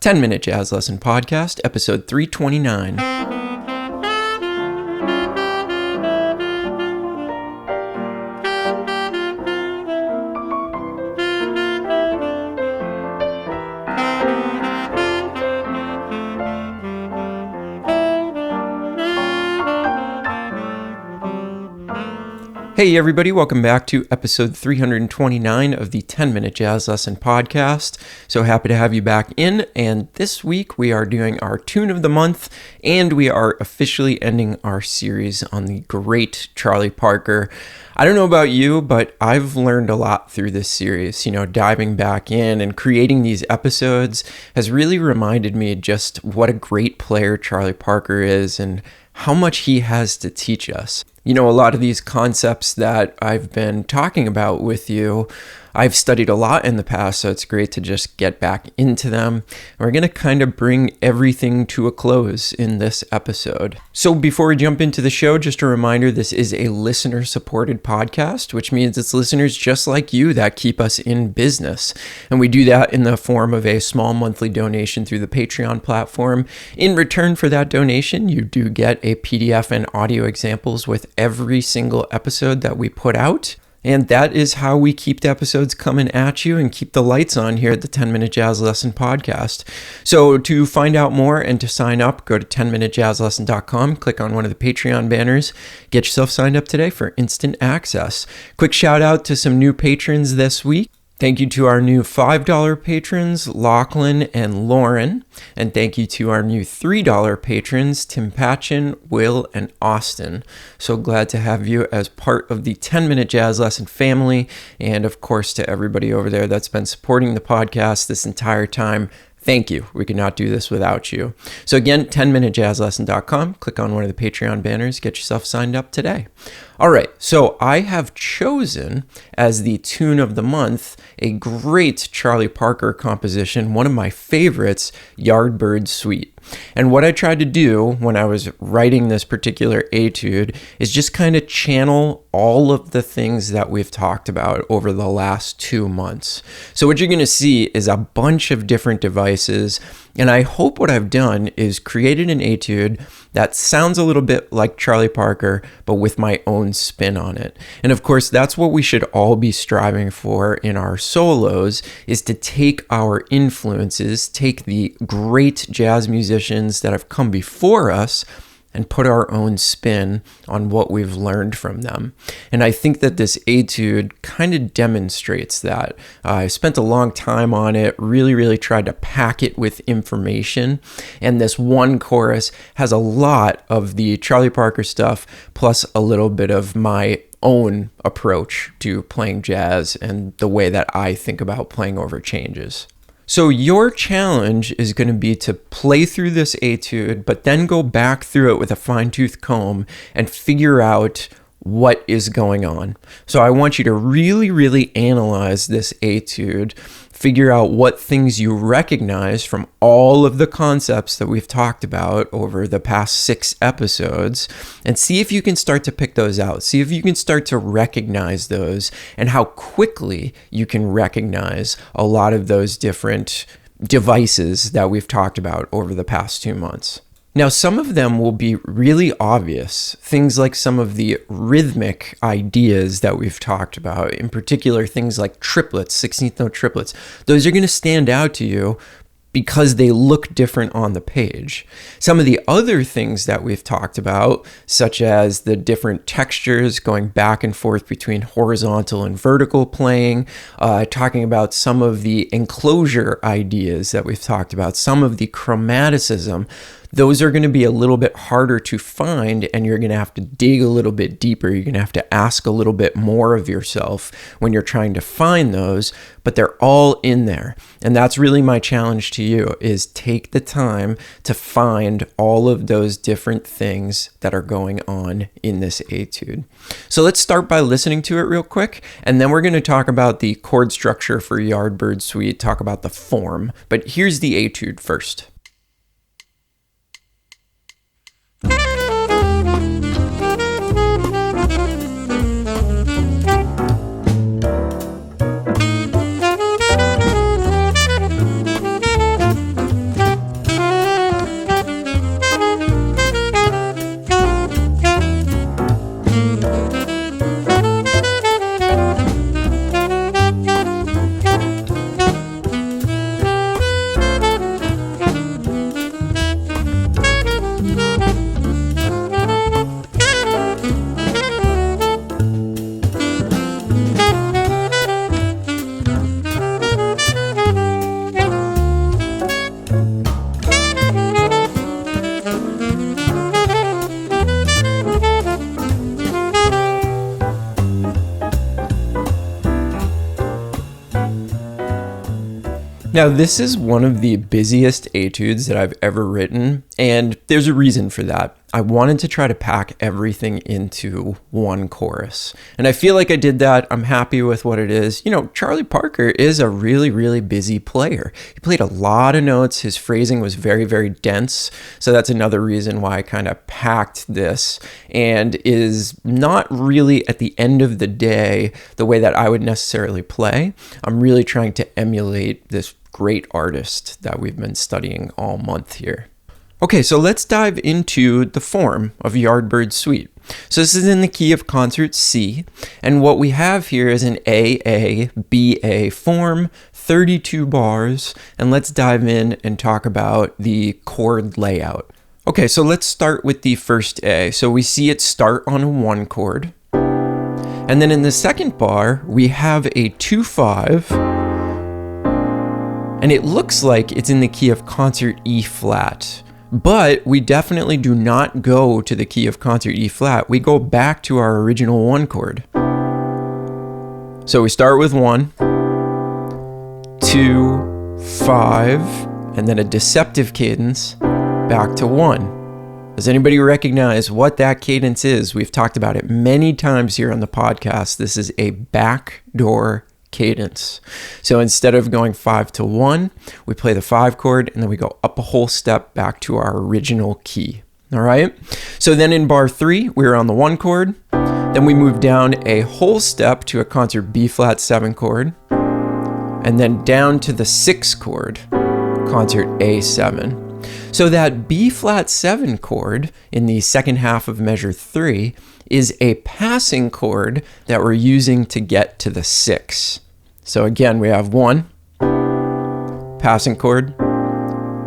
10-Minute Jazz Lesson Podcast, episode 329. Hey everybody, welcome back to episode 329 of the 10-Minute Jazz Lesson Podcast. So happy to have you back in, and this week we are doing our Tune of the Month, and we are officially ending our series on the great Charlie Parker. I don't know about you, but I've learned a lot through this series. Diving back in and creating these episodes has really reminded me just what a great player Charlie Parker is and how much he has to teach us. A lot of these concepts that I've been talking about with you, I've studied a lot in the past, so it's great to just get back into them. And we're going to kind of bring everything to a close in this episode. So before we jump into the show, just a reminder, this is a listener-supported podcast, which means it's listeners just like you that keep us in business. And we do that in the form of a small monthly donation through the Patreon platform. In return for that donation, you do get a PDF and audio examples with every single episode that we put out. And that is how we keep the episodes coming at you and keep the lights on here at the 10-Minute Jazz Lesson Podcast. So to find out more and to sign up, go to 10minutejazzlesson.com, click on one of the Patreon banners, get yourself signed up today for instant access. Quick shout out to some new patrons this week. Thank you to our new $5 patrons, Lachlan and Lauren. And thank you to our new $3 patrons, Tim Patchen, Will, and Austin. So glad to have you as part of the 10-Minute Jazz Lesson family. And of course, to everybody over there that's been supporting the podcast this entire time. Thank you. We could not do this without you. So again, 10minutejazzlesson.com. Click on one of the Patreon banners. Get yourself signed up today. All right. So I have chosen as the tune of the month a great Charlie Parker composition, one of my favorites, Yardbird Suite. And what I tried to do when I was writing this particular etude is just kind of channel all of the things that we've talked about over the last 2 months. So what you're going to see is a bunch of different devices. And I hope what I've done is created an etude that sounds a little bit like Charlie Parker, but with my own spin on it. And of course, that's what we should all be striving for in our solos, is to take our influences, take the great jazz musicians that have come before us, and put our own spin on what we've learned from them. And I think that this etude kind of demonstrates that. I spent a long time on it, really tried to pack it with information. And this one chorus has a lot of the Charlie Parker stuff, plus a little bit of my own approach to playing jazz and the way that I think about playing over changes. So your challenge is going to be to play through this etude, but then go back through it with a fine-tooth comb and figure out what is going on. So I want you to really analyze this etude, figure out what things you recognize from all of the concepts that we've talked about over the past 6 episodes, and see if you can start to pick those out. See if you can start to recognize those and how quickly you can recognize a lot of those different devices that we've talked about over the past 2 months. Now, some of them will be really obvious, things like some of the rhythmic ideas that we've talked about, in particular things like triplets, 16th note triplets. Those are going to stand out to you because they look different on the page. Some of the other things that we've talked about, such as the different textures going back and forth between horizontal and vertical playing, talking about some of the enclosure ideas that we've talked about, some of the chromaticism, those are going to be a little bit harder to find, and you're going to have to dig a little bit deeper. You're going to have to ask a little bit more of yourself when you're trying to find those, but they're all in there. And that's really my challenge to you, is take the time to find all of those different things that are going on in this etude. So let's start by listening to it real quick, and then we're going to talk about the chord structure for Yardbird Suite, talk about the form. But here's the etude first. Now, this is one of the busiest etudes that I've ever written, and there's a reason for that. I wanted to try to pack everything into one chorus, and I feel like I did that. I'm happy with what it is. You know, Charlie Parker is a really, really busy player. He played a lot of notes. His phrasing was very, very dense, so that's another reason why I kind of packed this, and is not really at the end of the day the way that I would necessarily play. I'm really trying to emulate this great artist that we've been studying all month here. Okay, so let's dive into the form of Yardbird Suite. So this is in the key of concert C, and what we have here is an A-A-B-A form, 32 bars, and let's dive in and talk about the chord layout. Okay, so let's start with the first A. So we see it start on a 1 chord, and then in the second bar, we have a 2-5, and it looks like it's in the key of concert E flat. But we definitely do not go to the key of concert E flat. We go back to our original 1 chord. So we start with 1, 2, 5, and then a deceptive cadence back to 1. Does anybody recognize what that cadence is? We've talked about it many times here on the podcast. This is a backdoor cadence. So instead of going 5 to 1, we play the 5 chord and then we go up a whole step back to our original key. All right. So then in bar 3, we're on the 1 chord. Then we move down a whole step to a concert B flat 7 chord, and then down to the 6 chord, concert A7. So that B flat 7 chord in the second half of measure 3 is a passing chord that we're using to get to the 6. So again, we have 1, passing chord,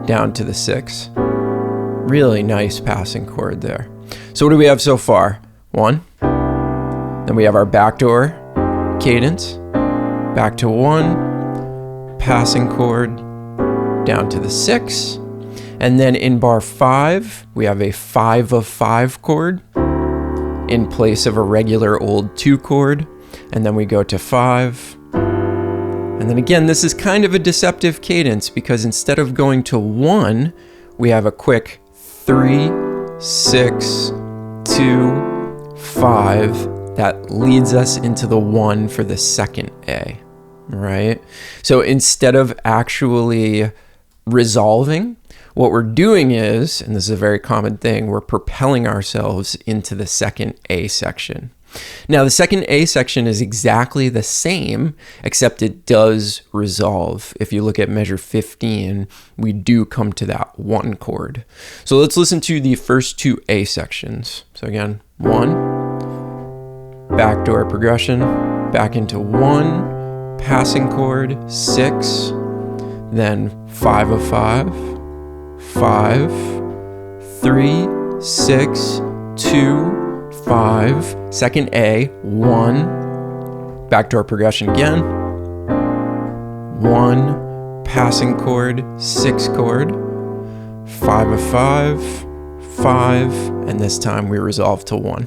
down to the 6. Really nice passing chord there. So what do we have so far? 1, then we have our backdoor cadence, back to 1, passing chord, down to the 6. And then in bar 5, we have a 5 of 5 chord in place of a regular old 2 chord, and then we go to 5. And then again, this is kind of a deceptive cadence because instead of going to 1, we have a quick 3, 6, 2, 5 that leads us into the 1 for the second A, right? So instead of actually resolving, what we're doing is, and this is a very common thing, we're propelling ourselves into the second A section. Now, the second A section is exactly the same, except it does resolve. If you look at measure 15, we do come to that 1 chord. So let's listen to the first 2 A sections. So again, 1, backdoor progression, back into 1, passing chord, 6, then 5 of 5, 5, 3, 6, 2, 5, second A, 1, backdoor progression again, 1, passing chord, 6 chord, 5 of 5, 5, and this time we resolve to 1.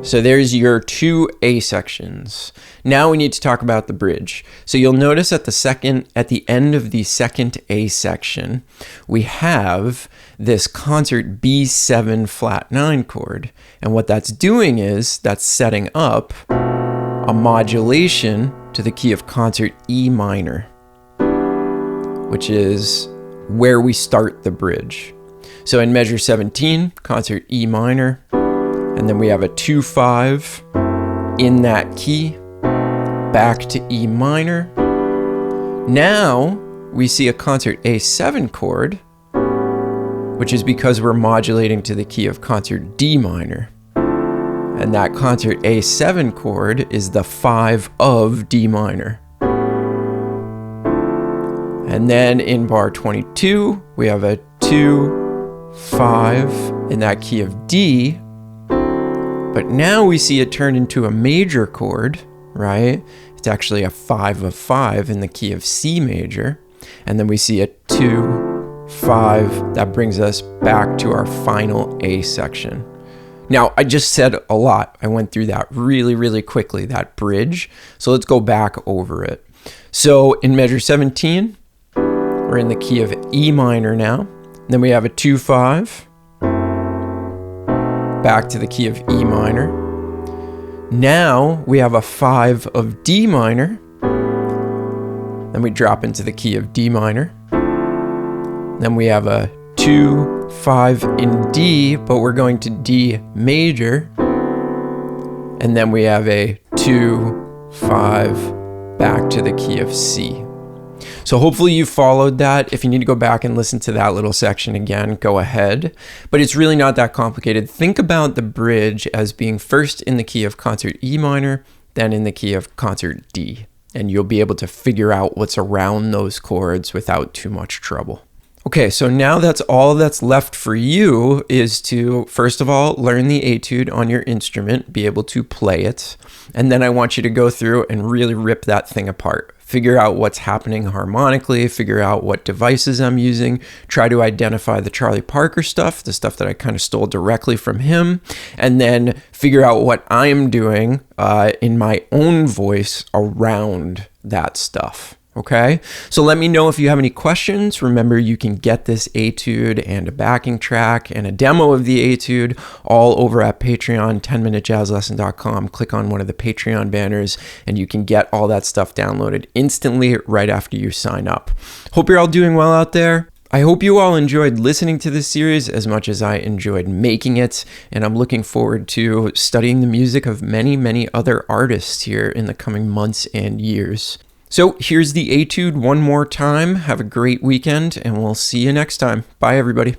So there's your 2 A sections. Now we need to talk about the bridge. So you'll notice at the end of the second A section, we have this concert B7 flat 9 chord. And what that's doing is that's setting up a modulation to the key of concert E minor, which is where we start the bridge. So in measure 17, concert E minor, and then we have a 2-5 in that key, back to E minor. Now we see a concert A7 chord, which is because we're modulating to the key of concert D minor. And that concert A7 chord is the 5 of D minor. And then in bar 22, we have a 2-5 in that key of D. But now we see it turn into a major chord, right? It's actually a 5 of 5 in the key of C major. And then we see a 2-5 that brings us back to our final A section. Now, I just said a lot. I went through that really, really quickly, that bridge. So let's go back over it. So in measure 17, we're in the key of E minor now. Then we have a 2-5, back to the key of E minor. Now we have a 5 of D minor. Then we drop into the key of D minor. Then we have a 2, 5 in D, but we're going to D major. And then we have a 2, 5, back to the key of C. So hopefully you followed that. If you need to go back and listen to that little section again, go ahead. But it's really not that complicated. Think about the bridge as being first in the key of concert E minor, then in the key of concert D. And you'll be able to figure out what's around those chords without too much trouble. Okay, so now that's all that's left for you is to, first of all, learn the etude on your instrument, be able to play it. And then I want you to go through and really rip that thing apart. Figure out what's happening harmonically, figure out what devices I'm using, try to identify the Charlie Parker stuff, the stuff that I kind of stole directly from him, and then figure out what I'm doing in my own voice around that stuff. Okay, so let me know if you have any questions. Remember, you can get this etude and a backing track and a demo of the etude all over at Patreon, 10minutejazzlesson.com. Click on one of the Patreon banners and you can get all that stuff downloaded instantly right after you sign up. Hope you're all doing well out there. I hope you all enjoyed listening to this series as much as I enjoyed making it, and I'm looking forward to studying the music of many, many other artists here in the coming months and years. So here's the etude one more time. Have a great weekend, and we'll see you next time. Bye, everybody.